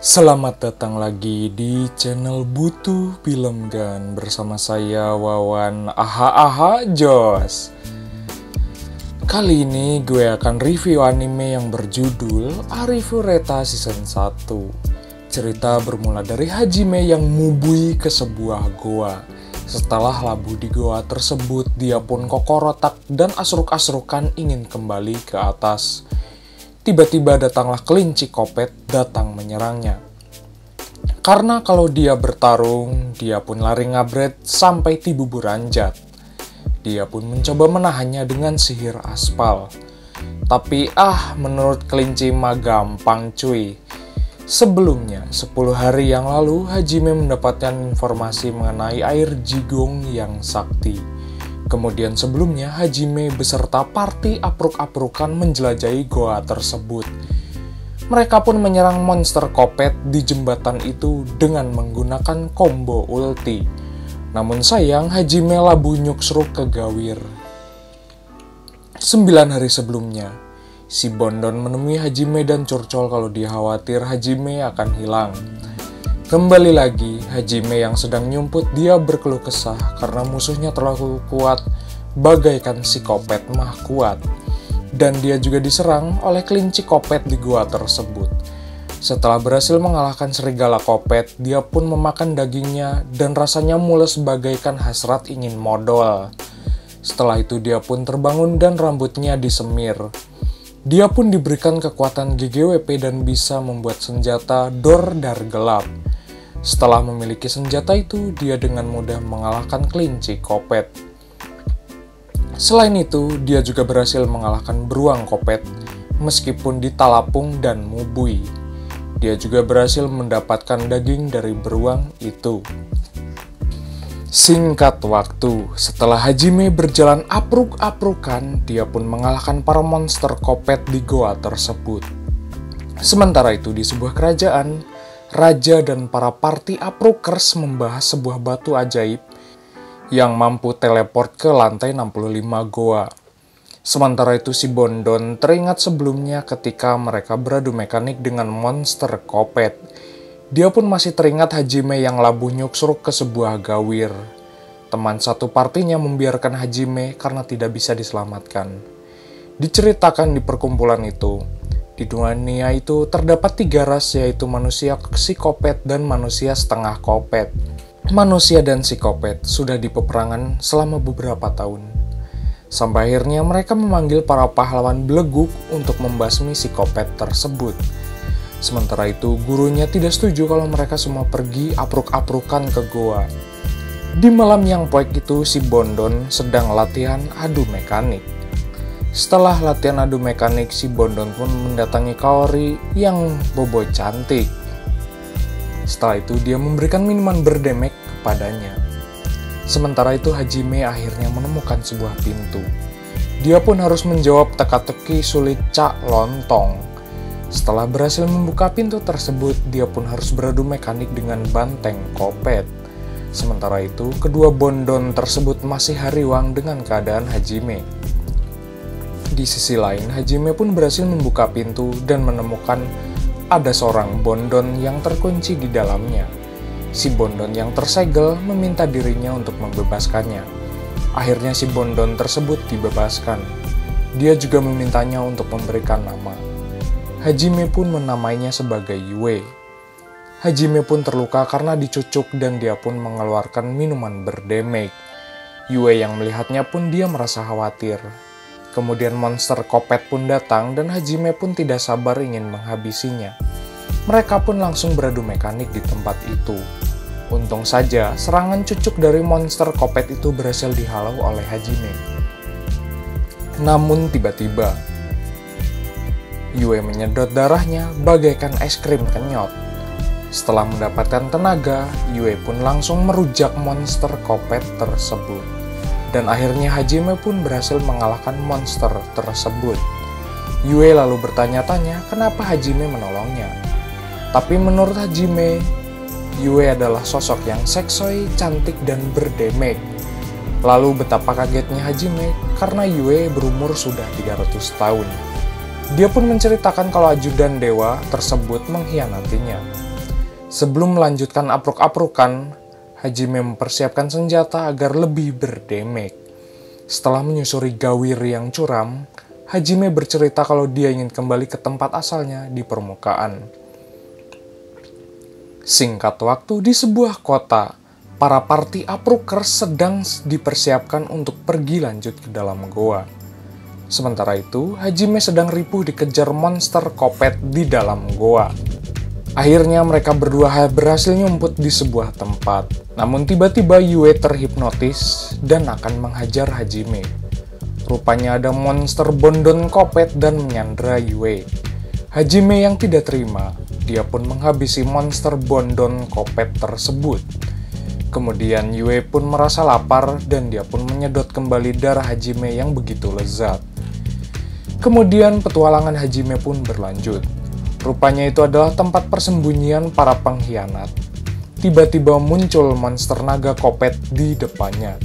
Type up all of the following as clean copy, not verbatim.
Selamat datang lagi di channel Butuh Film Gan bersama saya Wawan Aha Jos. Kali ini gue akan review anime yang berjudul Arifureta Season 1. Cerita bermula dari Hajime yang mubui ke sebuah goa. Setelah labuh di goa tersebut, dia pun kokorotak dan asruk-asrukan ingin kembali ke atas. Tiba-tiba datanglah kelinci kopet datang menyerangnya. Karena kalau dia bertarung, dia pun lari ngabret sampai tibu buranjat. Dia pun mencoba menahannya dengan sihir aspal. Tapi menurut kelinci mah gampang cuy. Sebelumnya, 10 hari yang lalu, Hajime mendapatkan informasi mengenai air jigong yang sakti. Kemudian sebelumnya, Hajime beserta party apruk-aprukan menjelajahi goa tersebut. Mereka pun menyerang monster kopet di jembatan itu dengan menggunakan combo ulti. Namun sayang, Hajime labuh nyuksruk ke gawir. 9 hari sebelumnya, si Bondon menemui Hajime dan curcol kalau dia khawatir Hajime akan hilang. Kembali lagi, Hajime yang sedang nyumput dia berkeluh kesah karena musuhnya terlalu kuat bagaikan si kopet mah kuat. Dan dia juga diserang oleh kelinci kopet di gua tersebut. Setelah berhasil mengalahkan serigala kopet, dia pun memakan dagingnya dan rasanya mules bagaikan hasrat ingin modal. Setelah itu dia pun terbangun dan rambutnya disemir. Dia pun diberikan kekuatan GGWP dan bisa membuat senjata Dor Dar Gelap. Setelah memiliki senjata itu, dia dengan mudah mengalahkan kelinci kopet. Selain itu, dia juga berhasil mengalahkan beruang kopet, meskipun ditalapung dan mubui. Dia juga berhasil mendapatkan daging dari beruang itu. Singkat waktu, setelah Hajime berjalan apruk-aprukan, dia pun mengalahkan para monster kopet di goa tersebut. Sementara itu, di sebuah kerajaan, Raja dan para party aprukers membahas sebuah batu ajaib yang mampu teleport ke lantai 65 goa. Sementara itu si Bondon teringat sebelumnya ketika mereka beradu mekanik dengan monster kopet. Dia pun masih teringat Hajime yang labuh nyuksruk ke sebuah gawir. Teman satu partinya membiarkan Hajime karena tidak bisa diselamatkan. Diceritakan di perkumpulan itu, di dunia itu terdapat 3 ras, yaitu manusia psikopet dan manusia setengah kopet. Manusia dan psikopet sudah di peperangan selama beberapa tahun. Sampai akhirnya mereka memanggil para pahlawan beleguk untuk membasmi psikopet tersebut. Sementara itu, gurunya tidak setuju kalau mereka semua pergi apruk-aprukan ke goa. Di malam yang poek itu, si Bondon sedang latihan adu mekanik. Setelah latihan adu mekanik, si Bondon pun mendatangi Kaori yang bobo cantik. Setelah itu, dia memberikan minuman berdemek kepadanya. Sementara itu, Hajime akhirnya menemukan sebuah pintu. Dia pun harus menjawab teka-teki sulit Cak Lontong. Setelah berhasil membuka pintu tersebut, dia pun harus beradu mekanik dengan banteng kopet. Sementara itu, kedua Bondon tersebut masih hariwang dengan keadaan Hajime. Di sisi lain, Hajime pun berhasil membuka pintu dan menemukan ada seorang Bondon yang terkunci di dalamnya. Si Bondon yang tersegel meminta dirinya untuk membebaskannya. Akhirnya si Bondon tersebut dibebaskan. Dia juga memintanya untuk memberikan nama. Hajime pun menamainya sebagai Yue. Hajime pun terluka karena dicucuk dan dia pun mengeluarkan minuman berdamage. Yue yang melihatnya pun dia merasa khawatir. Kemudian monster kopet pun datang dan Hajime pun tidak sabar ingin menghabisinya. Mereka pun langsung beradu mekanik di tempat itu. Untung saja, serangan cucuk dari monster kopet itu berhasil dihalau oleh Hajime. Namun tiba-tiba, Yue menyedot darahnya bagaikan es krim kenyot. Setelah mendapatkan tenaga, Yue pun langsung merujak monster kopet tersebut. Dan akhirnya Hajime pun berhasil mengalahkan monster tersebut. Yue lalu bertanya-tanya kenapa Hajime menolongnya. Tapi menurut Hajime, Yue adalah sosok yang seksoi, cantik, dan berdamage. Lalu betapa kagetnya Hajime karena Yue berumur sudah 300 tahun. Dia pun menceritakan kalau ajudan dewa tersebut mengkhianatinya. Sebelum melanjutkan apruk-aprukan, Hajime mempersiapkan senjata agar lebih berdemek. Setelah menyusuri gawir yang curam, Hajime bercerita kalau dia ingin kembali ke tempat asalnya di permukaan. Singkat waktu, di sebuah kota, para party aprukers sedang dipersiapkan untuk pergi lanjut ke dalam goa. Sementara itu, Hajime sedang ripuh dikejar monster kopet di dalam goa. Akhirnya mereka berdua berhasil nyumput di sebuah tempat. Namun tiba-tiba Yue terhipnotis dan akan menghajar Hajime. Rupanya ada monster bondon kopet dan menyandra Yue. Hajime yang tidak terima, dia pun menghabisi monster bondon kopet tersebut. Kemudian Yue pun merasa lapar dan dia pun menyedot kembali darah Hajime yang begitu lezat. Kemudian petualangan Hajime pun berlanjut. Rupanya itu adalah tempat persembunyian para pengkhianat. Tiba-tiba muncul monster naga kopet di depannya.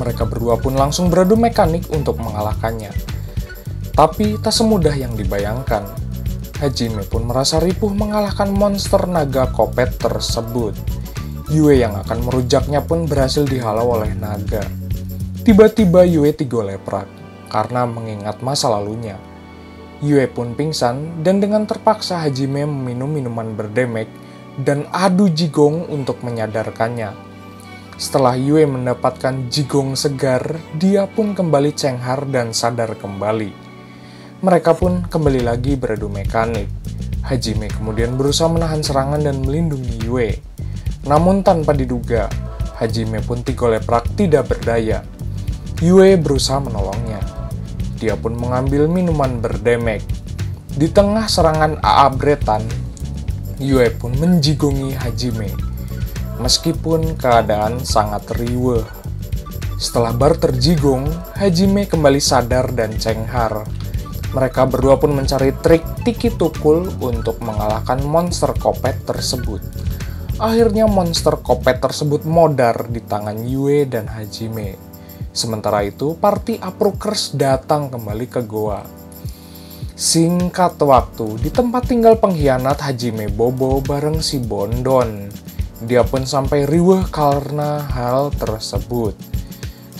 Mereka berdua pun langsung beradu mekanik untuk mengalahkannya. Tapi tak semudah yang dibayangkan. Hajime pun merasa ripuh mengalahkan monster naga kopet tersebut. Yue yang akan merujaknya pun berhasil dihalau oleh naga. Tiba-tiba Yue tigoleprak karena mengingat masa lalunya. Yue pun pingsan dan dengan terpaksa Hajime meminum minuman berdemek dan adu jigong untuk menyadarkannya. Setelah Yue mendapatkan jigong segar, dia pun kembali cenghar dan sadar kembali. Mereka pun kembali lagi beradu mekanik. Hajime kemudian berusaha menahan serangan dan melindungi Yue. Namun tanpa diduga, Hajime pun tigoleprak tidak berdaya. Yue berusaha menolongnya. Dia pun mengambil minuman berdemek. Di tengah serangan aabretan, Yue pun menjigongi Hajime. Meskipun keadaan sangat riweuh. Setelah bar terjigong, Hajime kembali sadar dan cenghar. Mereka berdua pun mencari trik tiki tukul untuk mengalahkan monster kopet tersebut. Akhirnya monster kopet tersebut modar di tangan Yue dan Hajime. Sementara itu, party aprukers datang kembali ke goa. Singkat waktu, di tempat tinggal pengkhianat Hajime bobo bareng si Bondon. Dia pun sampai riweuh karena hal tersebut.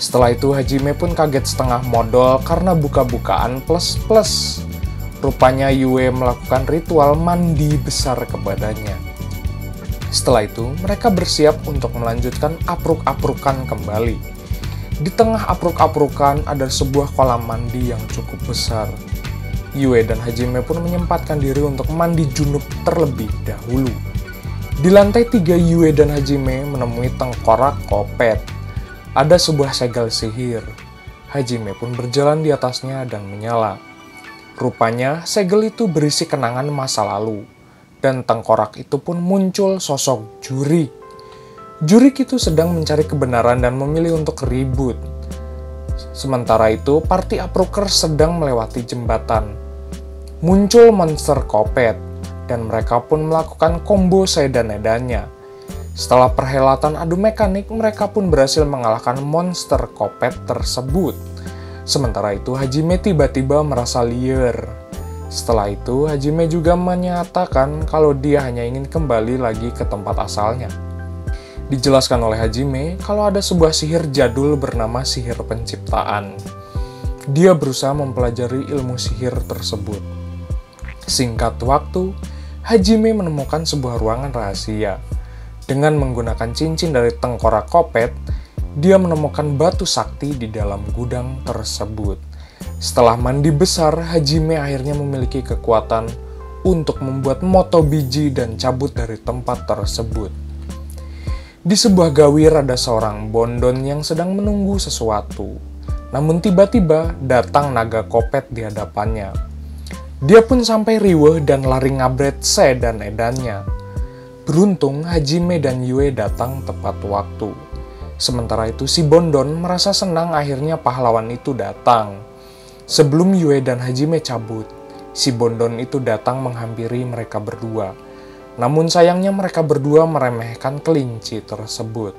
Setelah itu Hajime pun kaget setengah modal karena buka-bukaan plus-plus. Rupanya Yue melakukan ritual mandi besar kepadanya. Setelah itu, mereka bersiap untuk melanjutkan apruk-aprukan kembali. Di tengah apruk-aprukan ada sebuah kolam mandi yang cukup besar. Yue dan Hajime pun menyempatkan diri untuk mandi junub terlebih dahulu. Di lantai 3 Yue dan Hajime menemui tengkorak kopet. Ada sebuah segel sihir. Hajime pun berjalan di atasnya dan menyala. Rupanya segel itu berisi kenangan masa lalu. Dan tengkorak itu pun muncul sosok Jurik. Jurik itu sedang mencari kebenaran dan memilih untuk ribut. Sementara itu, party aprukers sedang melewati jembatan. Muncul monster kopet, dan mereka pun melakukan combo sedan-edannya. Setelah perhelatan adu mekanik, mereka pun berhasil mengalahkan monster kopet tersebut. Sementara itu, Hajime tiba-tiba merasa liar. Setelah itu, Hajime juga menyatakan kalau dia hanya ingin kembali lagi ke tempat asalnya. Dijelaskan oleh Hajime kalau ada sebuah sihir jadul bernama sihir penciptaan. Dia berusaha mempelajari ilmu sihir tersebut. Singkat waktu, Hajime menemukan sebuah ruangan rahasia. Dengan menggunakan cincin dari tengkorak kopet, dia menemukan batu sakti di dalam gudang tersebut. Setelah mandi besar, Hajime akhirnya memiliki kekuatan untuk membuat moto biji dan cabut dari tempat tersebut. Di sebuah gawir ada seorang Bondon yang sedang menunggu sesuatu. Namun tiba-tiba datang naga kopet di hadapannya. Dia pun sampai riweuh dan lari ngabret dan edannya. Beruntung Hajime dan Yue datang tepat waktu. Sementara itu si Bondon merasa senang akhirnya pahlawan itu datang. Sebelum Yue dan Hajime cabut, si Bondon itu datang menghampiri mereka berdua. Namun sayangnya mereka berdua meremehkan kelinci tersebut.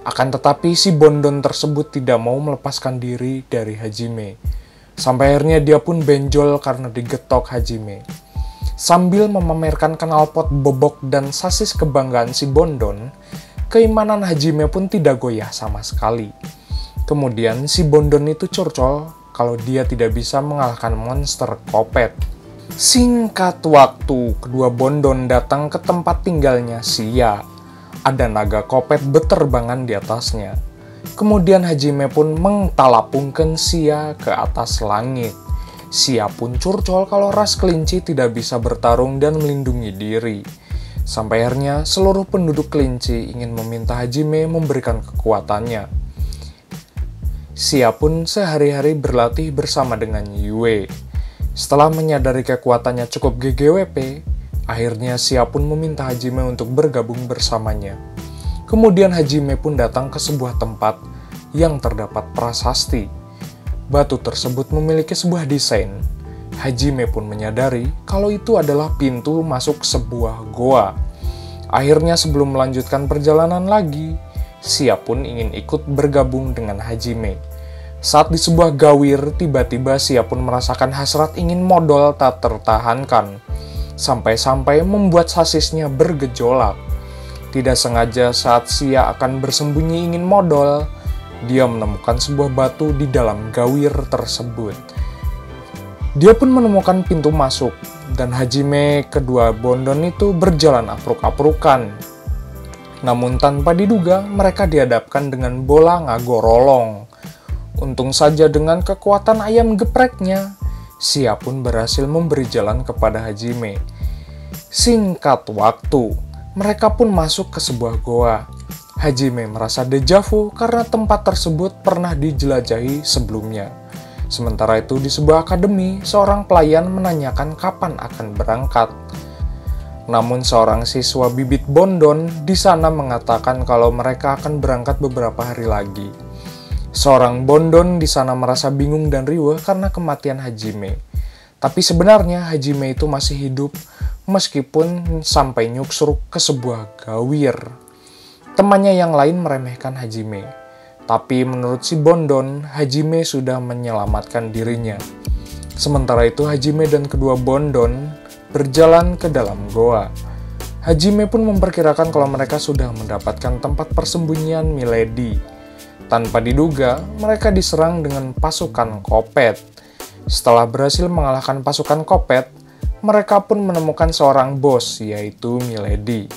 Akan tetapi si Bondon tersebut tidak mau melepaskan diri dari Hajime. Sampai akhirnya dia pun benjol karena digetok Hajime. Sambil memamerkan knalpot bobok dan sasis kebanggaan si Bondon, keimanan Hajime pun tidak goyah sama sekali. Kemudian si Bondon itu curcol kalau dia tidak bisa mengalahkan monster Kopet. Singkat waktu, kedua Bondon datang ke tempat tinggalnya Sia. Ada naga Kopet beterbangan di atasnya. Kemudian Hajime pun mengtalapungkan Sia ke atas langit. Sia pun curcol kalau ras kelinci tidak bisa bertarung dan melindungi diri. Sampai akhirnya seluruh penduduk kelinci ingin meminta Hajime memberikan kekuatannya. Sia pun sehari-hari berlatih bersama dengan Yue. Setelah menyadari kekuatannya cukup GGWP, akhirnya Sia pun meminta Hajime untuk bergabung bersamanya. Kemudian Hajime pun datang ke sebuah tempat yang terdapat prasasti. Batu tersebut memiliki sebuah desain. Hajime pun menyadari kalau itu adalah pintu masuk sebuah goa. Akhirnya sebelum melanjutkan perjalanan lagi, Sia pun ingin ikut bergabung dengan Hajime. Saat di sebuah gawir, tiba-tiba Sia pun merasakan hasrat ingin modal tak tertahankan. Sampai-sampai membuat sasisnya bergejolak. Tidak sengaja saat Sia akan bersembunyi ingin modal, dia menemukan sebuah batu di dalam gawir tersebut. Dia pun menemukan pintu masuk, dan Hajime kedua Bondon itu berjalan apruk-aprukan. Namun tanpa diduga, mereka dihadapkan dengan bola ngagorolong. Untung saja dengan kekuatan ayam gepreknya, Sia pun berhasil memberi jalan kepada Hajime. Singkat waktu, mereka pun masuk ke sebuah goa. Hajime merasa dejavu karena tempat tersebut pernah dijelajahi sebelumnya. Sementara itu di sebuah akademi, seorang pelayan menanyakan kapan akan berangkat. Namun seorang siswa bibit Bondon di sana mengatakan kalau mereka akan berangkat beberapa hari lagi. Seorang Bondon di sana merasa bingung dan riweuh karena kematian Hajime. Tapi sebenarnya Hajime itu masih hidup meskipun sampai nyuksruk ke sebuah gawir. Temannya yang lain meremehkan Hajime. Tapi menurut si Bondon, Hajime sudah menyelamatkan dirinya. Sementara itu Hajime dan kedua Bondon berjalan ke dalam goa. Hajime pun memperkirakan kalau mereka sudah mendapatkan tempat persembunyian Milady. Tanpa diduga, mereka diserang dengan pasukan Kopet. Setelah berhasil mengalahkan pasukan Kopet, mereka pun menemukan seorang bos, yaitu Milady.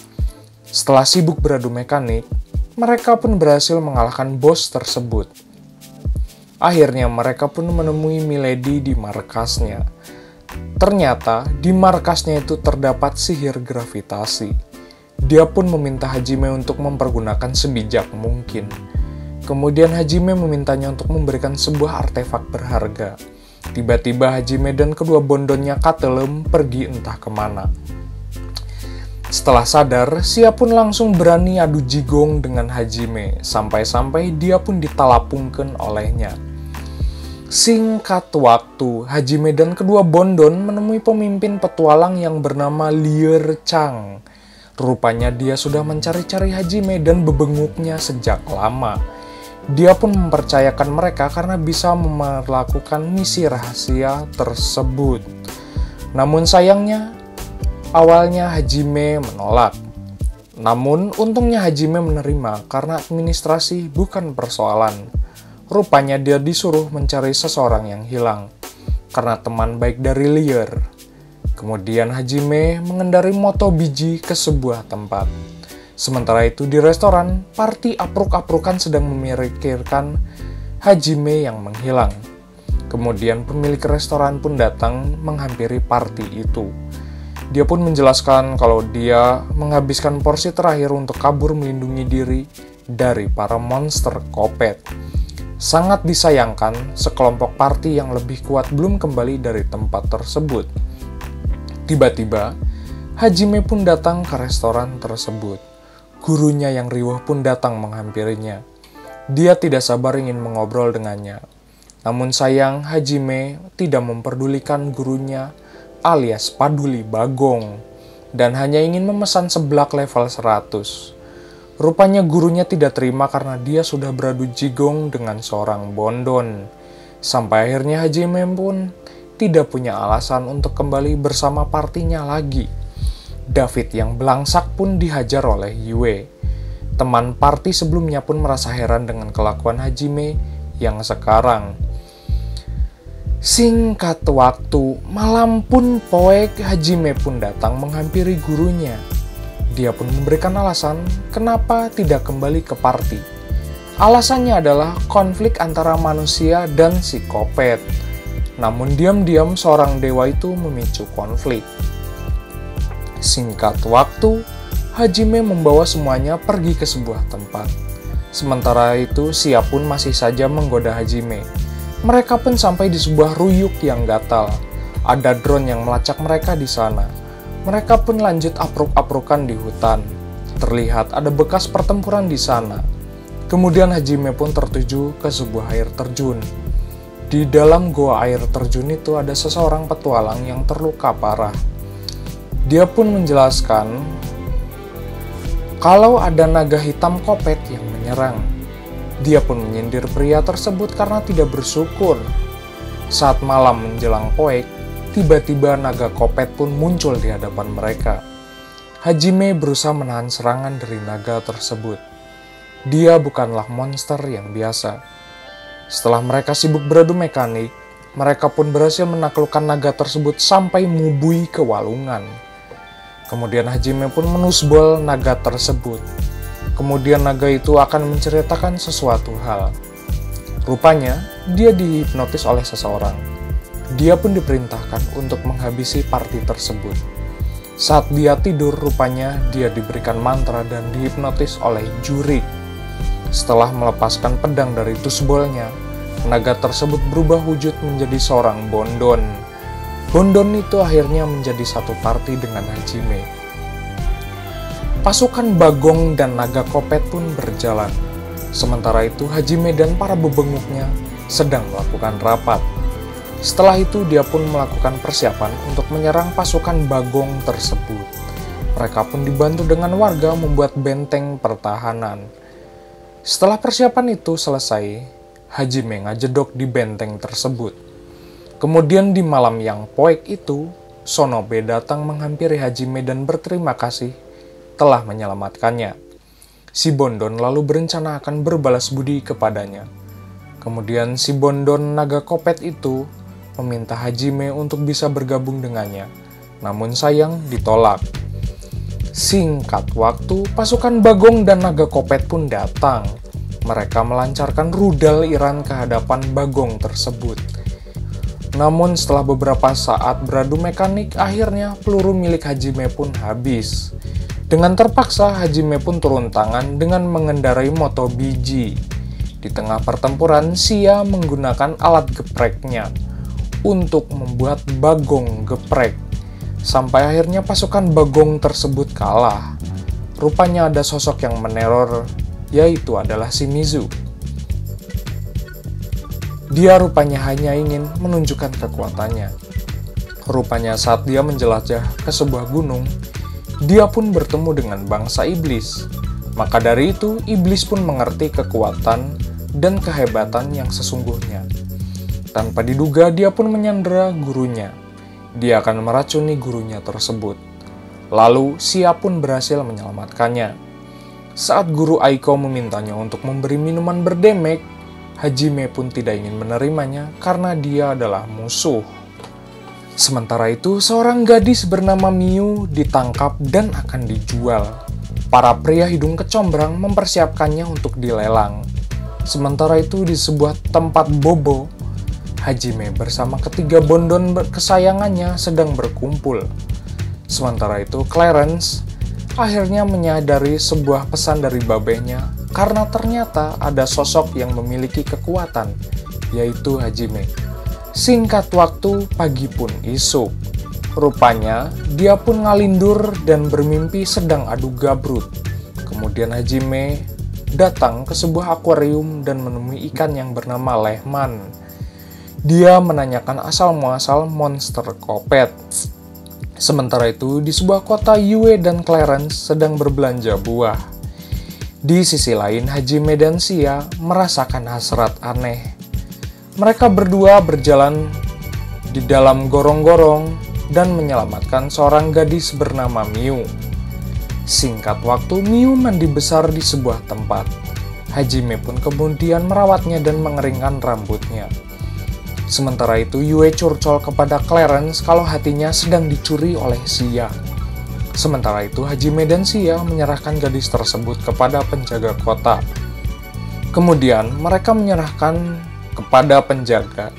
Setelah sibuk beradu mekanik, mereka pun berhasil mengalahkan bos tersebut. Akhirnya mereka pun menemui Milady di markasnya. Ternyata di markasnya itu terdapat sihir gravitasi. Dia pun meminta Hajime untuk mempergunakan sebijak mungkin. Kemudian Hajime memintanya untuk memberikan sebuah artefak berharga. Tiba-tiba Hajime dan kedua Bondonnya katelem pergi entah kemana. Setelah sadar, Sia pun langsung berani adu jigong dengan Hajime, sampai-sampai dia pun ditalapungkan olehnya. Singkat waktu, Hajime dan kedua Bondon menemui pemimpin petualang yang bernama Lier Chang. Rupanya dia sudah mencari-cari Hajime dan bebenguknya sejak lama. Dia pun mempercayakan mereka karena bisa melakukan misi rahasia tersebut. Namun sayangnya, awalnya Hajime menolak. Namun untungnya Hajime menerima karena administrasi bukan persoalan. Rupanya dia disuruh mencari seseorang yang hilang karena teman baik dari Lier. Kemudian Hajime mengendari moto biji ke sebuah tempat. Sementara itu di restoran, party apruk-aprukan sedang memikirkan Hajime yang menghilang. Kemudian pemilik restoran pun datang menghampiri party itu. Dia pun menjelaskan kalau dia menghabiskan porsi terakhir untuk kabur melindungi diri dari para monster Kopet. Sangat disayangkan, sekelompok party yang lebih kuat belum kembali dari tempat tersebut. Tiba-tiba, Hajime pun datang ke restoran tersebut. Gurunya yang riwah pun datang menghampirinya. Dia tidak sabar ingin mengobrol dengannya. Namun sayang, Hajime tidak memperdulikan gurunya alias Paduli Bagong dan hanya ingin memesan seblak level 100. Rupanya gurunya tidak terima karena dia sudah beradu jigong dengan seorang Bondon. Sampai akhirnya Hajime pun tidak punya alasan untuk kembali bersama partinya lagi. David yang belangsak pun dihajar oleh Yue. Teman party sebelumnya pun merasa heran dengan kelakuan Hajime yang sekarang. Singkat waktu, malam pun poek Hajime pun datang menghampiri gurunya. Dia pun memberikan alasan kenapa tidak kembali ke party. Alasannya adalah konflik antara manusia dan si Kopet. Namun diam-diam seorang dewa itu memicu konflik. Singkat waktu, Hajime membawa semuanya pergi ke sebuah tempat. Sementara itu, Sia pun masih saja menggoda Hajime. Mereka pun sampai di sebuah ruyuk yang gatal. Ada drone yang melacak mereka di sana. Mereka pun lanjut apruk-aprukan di hutan. Terlihat ada bekas pertempuran di sana. Kemudian Hajime pun tertuju ke sebuah air terjun. Di dalam goa air terjun itu ada seseorang petualang yang terluka parah. Dia pun menjelaskan kalau ada naga hitam Kopet yang menyerang. Dia pun menyindir pria tersebut karena tidak bersyukur. Saat malam menjelang poek, tiba-tiba naga Kopet pun muncul di hadapan mereka. Hajime berusaha menahan serangan dari naga tersebut. Dia bukanlah monster yang biasa. Setelah mereka sibuk beradu mekanik, mereka pun berhasil menaklukkan naga tersebut sampai mubui ke walungan. Kemudian Hajime pun menusbol naga tersebut. Kemudian naga itu akan menceritakan sesuatu hal. Rupanya, dia dihipnotis oleh seseorang. Dia pun diperintahkan untuk menghabisi party tersebut. Saat dia tidur, rupanya dia diberikan mantra dan dihipnotis oleh Jurik. Setelah melepaskan pedang dari tusbolnya, naga tersebut berubah wujud menjadi seorang Bondon. Bondon itu akhirnya menjadi satu party dengan Hajime. Pasukan Bagong dan naga Kopet pun berjalan. Sementara itu Hajime dan para bebenguknya sedang melakukan rapat. Setelah itu dia pun melakukan persiapan untuk menyerang pasukan Bagong tersebut. Mereka pun dibantu dengan warga membuat benteng pertahanan. Setelah persiapan itu selesai, Hajime ngajedok di benteng tersebut. Kemudian di malam yang poek itu, Sonobe datang menghampiri Hajime dan berterima kasih telah menyelamatkannya. Si Bondon lalu berencana akan berbalas budi kepadanya. Kemudian si Bondon naga Kopet itu meminta Hajime untuk bisa bergabung dengannya. Namun sayang ditolak. Singkat waktu, pasukan Bagong dan naga Kopet pun datang. Mereka melancarkan rudal Iran ke hadapan Bagong tersebut. Namun setelah beberapa saat beradu mekanik, akhirnya peluru milik Hajime pun habis. Dengan terpaksa, Hajime pun turun tangan dengan mengendarai moto biji. Di tengah pertempuran, Sia menggunakan alat gepreknya untuk membuat Bagong geprek. Sampai akhirnya pasukan Bagong tersebut kalah. Rupanya ada sosok yang meneror, yaitu adalah Shimizu. Dia rupanya hanya ingin menunjukkan kekuatannya. Rupanya saat dia menjelajah ke sebuah gunung, dia pun bertemu dengan bangsa iblis. Maka dari itu, iblis pun mengerti kekuatan dan kehebatan yang sesungguhnya. Tanpa diduga, dia pun menyandera gurunya. Dia akan meracuni gurunya tersebut. Lalu, Sia pun berhasil menyelamatkannya. Saat guru Aiko memintanya untuk memberi minuman berdemek, Hajime pun tidak ingin menerimanya karena dia adalah musuh. Sementara itu, seorang gadis bernama Miu ditangkap dan akan dijual. Para pria hidung kecombrang mempersiapkannya untuk dilelang. Sementara itu, di sebuah tempat bobo, Hajime bersama ketiga Bondon kesayangannya sedang berkumpul. Sementara itu, Clarence akhirnya menyadari sebuah pesan dari babehnya karena ternyata ada sosok yang memiliki kekuatan, yaitu Hajime. Singkat waktu, pagi pun isuk. Rupanya, dia pun ngalindur dan bermimpi sedang adu gabrut. Kemudian Hajime datang ke sebuah akuarium dan menemui ikan yang bernama Lehman. Dia menanyakan asal-muasal monster Kopet. Sementara itu, di sebuah kota, Yue dan Clarence sedang berbelanja buah. Di sisi lain, Hajime dan Sia merasakan hasrat aneh. Mereka berdua berjalan di dalam gorong-gorong dan menyelamatkan seorang gadis bernama Miu. Singkat waktu, Miu mandi besar di sebuah tempat. Hajime pun kemudian merawatnya dan mengeringkan rambutnya. Sementara itu, Yue curcol kepada Clarence kalau hatinya sedang dicuri oleh Sia. Sementara itu, Hajime dan Sia menyerahkan gadis tersebut kepada penjaga kota. Kemudian, mereka menyerahkan kepada penjaga.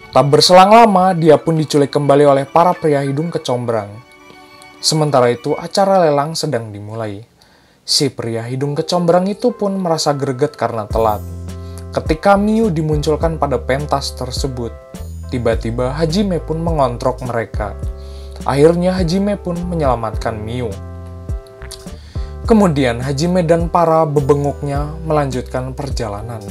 Tak berselang lama, dia pun diculik kembali oleh para pria hidung kecombrang. Sementara itu, acara lelang sedang dimulai. Si pria hidung kecombrang itu pun merasa greget karena telat. Ketika Miu dimunculkan pada pentas tersebut, tiba-tiba Hajime pun mengontrok mereka. Akhirnya Hajime pun menyelamatkan Miu. Kemudian Hajime dan para bebenguknya melanjutkan perjalanan.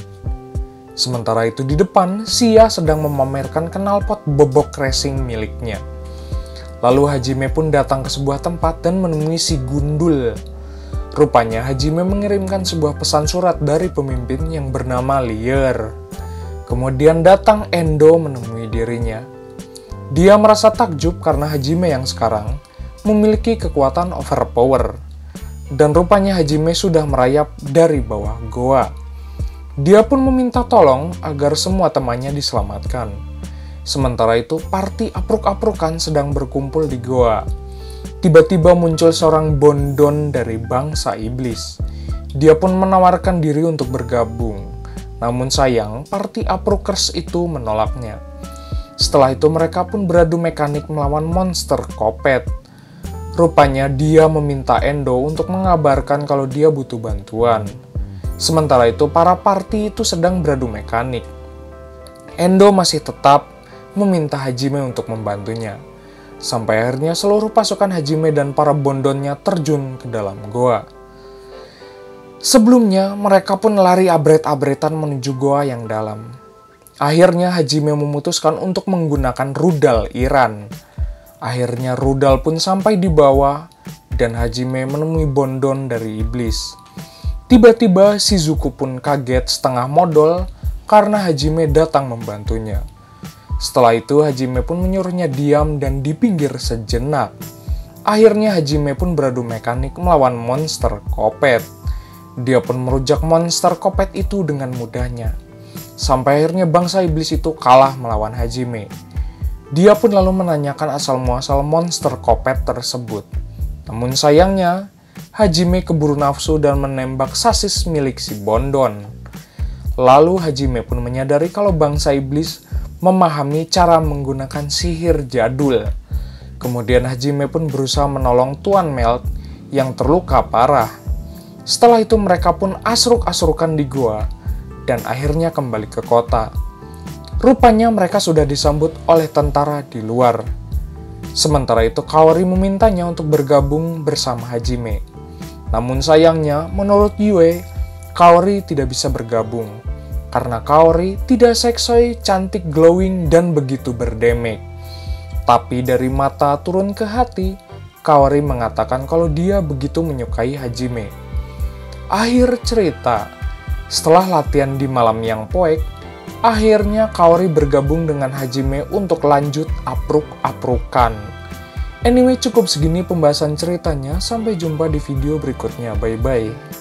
Sementara itu di depan, Sia sedang memamerkan knalpot bobok racing miliknya. Lalu Hajime pun datang ke sebuah tempat dan menemui si gundul. Rupanya Hajime mengirimkan sebuah pesan surat dari pemimpin yang bernama Lier. Kemudian datang Endo menemui dirinya. Dia merasa takjub karena Hajime yang sekarang memiliki kekuatan overpower. Dan rupanya Hajime sudah merayap dari bawah goa. Dia pun meminta tolong agar semua temannya diselamatkan. Sementara itu, party apruk-aprukan sedang berkumpul di goa. Tiba-tiba muncul seorang bondon dari bangsa iblis. Dia pun menawarkan diri untuk bergabung. Namun sayang, party aprukers itu menolaknya. Setelah itu mereka pun beradu mekanik melawan monster Kopet. Rupanya dia meminta Endo untuk mengabarkan kalau dia butuh bantuan. Sementara itu para party itu sedang beradu mekanik. Endo masih tetap meminta Hajime untuk membantunya. Sampai akhirnya seluruh pasukan Hajime dan para bondonnya terjun ke dalam goa. Sebelumnya, mereka pun lari abret-abretan menuju goa yang dalam. Akhirnya Hajime memutuskan untuk menggunakan rudal Iran. Akhirnya rudal pun sampai di bawah, dan Hajime menemui bondon dari iblis. Tiba-tiba Shizuku pun kaget setengah modal karena Hajime datang membantunya. Setelah itu Hajime pun menyuruhnya diam dan di pinggir sejenak. Akhirnya Hajime pun beradu mekanik melawan monster Kopet. Dia pun merujak monster Kopet itu dengan mudahnya. Sampai akhirnya bangsa iblis itu kalah melawan Hajime. Dia pun lalu menanyakan asal-muasal monster Kopet tersebut. Namun sayangnya, Hajime keburu nafsu dan menembak sasis milik si bondon. Lalu Hajime pun menyadari kalau bangsa iblis memahami cara menggunakan sihir jadul. Kemudian Hajime pun berusaha menolong Tuan Melt yang terluka parah. Setelah itu mereka pun asruk-asrukan di gua dan akhirnya kembali ke kota. Rupanya mereka sudah disambut oleh tentara di luar. Sementara itu Kaori memintanya untuk bergabung bersama Hajime. Namun sayangnya menurut Yue, Kaori tidak bisa bergabung. Karena Kaori tidak seksoi, cantik, glowing, dan begitu berdamage. Tapi dari mata turun ke hati, Kaori mengatakan kalau dia begitu menyukai Hajime. Akhir cerita, setelah latihan di malam yang poek, akhirnya Kaori bergabung dengan Hajime untuk lanjut apruk-aprukan. Anyway, cukup segini pembahasan ceritanya. Sampai jumpa di video berikutnya. Bye-bye.